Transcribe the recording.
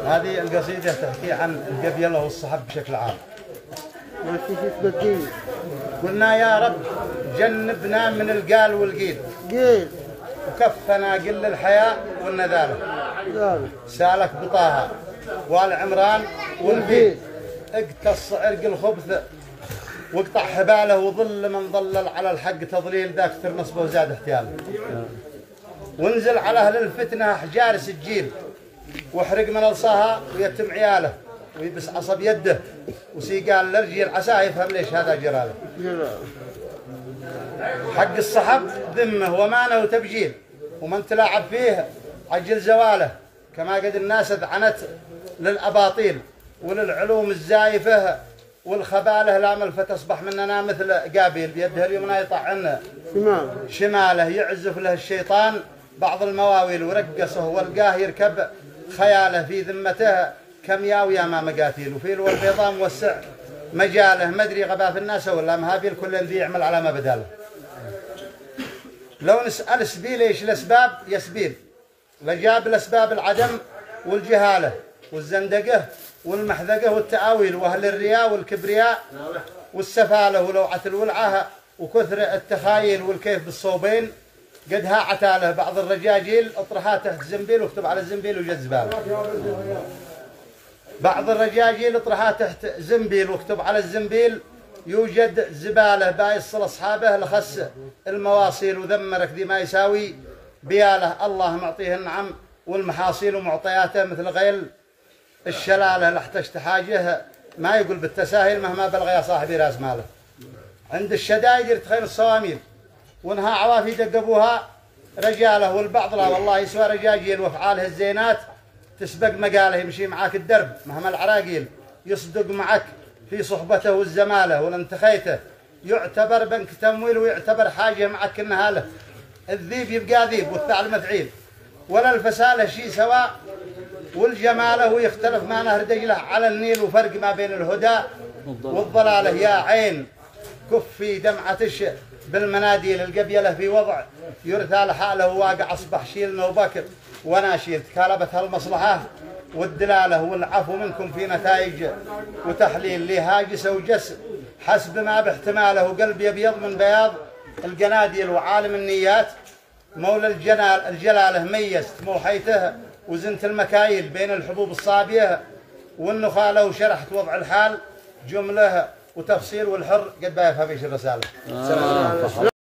هذه القصيدة تحكي عن القبيلة والصحب بشكل عام. ما في شيء تبديه. قلنا يا رب جنبنا من القال والقيل. قيل. وكفنا قل الحياة والنذالة. سالك بطاها والعمران والبيت. اقتص عرق الخبث واقطع حباله وظل من ظلل على الحق تضليل ذاك كثر نصبه وزاد احتياله. وانزل على اهل الفتنه احجار سجيل واحرق من الصها ويتم عياله ويبس عصب يده وسيقال للرجيل عساه يفهم ليش هذا جراله. حق الصحب ذمه ومانه وتبجيل ومن تلاعب فيه عجل زواله كما قد الناس ذعنت للاباطيل وللعلوم الزايفه والخباله لامل فتصبح مننا مثل قابيل بيده اليمنى يطعن شماله يعزف له الشيطان بعض المواويل ورقصه والقاه يركب خياله في ذمته كم ياوي ما مقاتيل وفي البيضاء موسع مجاله ما ادري غبا في الناس ولا مهابيل كل ذي يعمل على ما بداله. لو نسأل سبيل ايش الاسباب يسبيل لجاب الاسباب العدم والجهاله والزندقه والمحذقه والتآويل واهل الرياء والكبرياء والسفاله ولوعه الولعه وكثر التخايل والكيف بالصوبين قد هاعتاله بعض الرجاجيل اطرحها تحت زنبيل واكتب على الزنبيل وجد زباله. بعض الرجاجيل اطرحها تحت زنبيل واكتب على الزنبيل يوجد زباله بايصل اصحابه لخس المواصيل وذمرك ذي ما يساوي بياله. الله معطيه النعم والمحاصيل ومعطياته مثل غيل الشلاله لاحتجت حاجه ما يقول بالتساهل مهما بلغ يا صاحبي راس ماله. عند الشدايد يرتخين الصواميل وانها عوافي دقبوها رجاله والبعض لا والله يسوى رجاجيل وافعاله الزينات تسبق مقاله يمشي معاك الدرب مهما العراقيل يصدق معك في صحبته والزماله والانتخيته يعتبر بنك تمويل ويعتبر حاجه معك انها له. الذيب يبقى ذيب والثعلب مفعيل ولا الفساله شيء سواء والجماله ويختلف ما نهر دجله على النيل وفرق ما بين الهدى والضلاله. يا عين كفي دمعة بالمناديل القبيله في وضع يرثى لحاله وواقع اصبح شيلنا وبكر وانا شيل تكالبت هالمصلحه والدلاله والعفو منكم في نتائج وتحليل لي هاجس وجس حسب ما باحتماله وقلبي ابيض من بياض القناديل وعالم النيات مولى الجلاله ميزت موحيته وزنت المكاييل بين الحبوب الصابيه والنخاله وشرحت وضع الحال جمله وتفصيل والحر قد ما يفهم ايش الرساله.